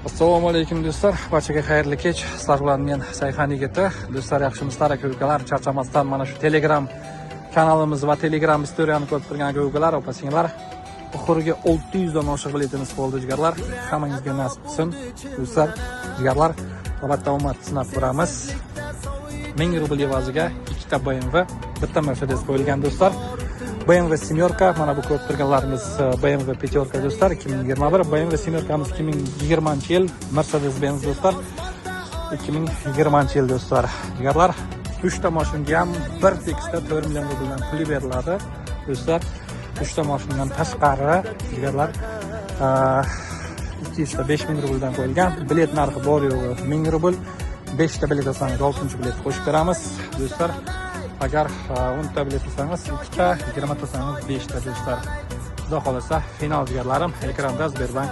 Assalomu alaykum do'stlar, barchaga xayrli kech. Sizlar bilan men Sayxan yigiti. Do'stlar, yaxshimisizlar aka-ukalar? Charchamasdan mana shu Telegram kanalimiz va Telegram istoriyani ko'rib turgan aka-ukalar, opa-singillar, oxiriga 600 dan oshiq biletimiz bo'ldi jigarlar. Hammangizga nasib qilsin. Do'stlar, jigarlar, albatta omad sinab ko'ramiz. 1000 rubl evaziga ikkita BMW, bitta Mercedes qo'yilgan do'stlar. BMW Семерка, mana bu ko'rib turganlarimiz BMW Peterka do'stlar 2021, BMW Семеркamiz 2020-yil, Mercedes Benz do'stlar 2020-yil do'stlar. Jigarlar, 3 ta mashinaga ham bir tekisda 4 million rubldan pul beriladi do'stlar. 3 ta mashinadan tashqari jigarlar 200 ta 5000 rubldan qo'yilgan. Bilet narxi bor yo'g'i 1000 rubl. 5 ta bilet olsangiz 6-chi bilet qo'shib beramiz do'stlar. Agar 10 ta bilet olsangiz 2 ta, 20 ta olsangiz 5 ta do'stlar. Xudo xolasa final jigarlarim ekranda Sberbank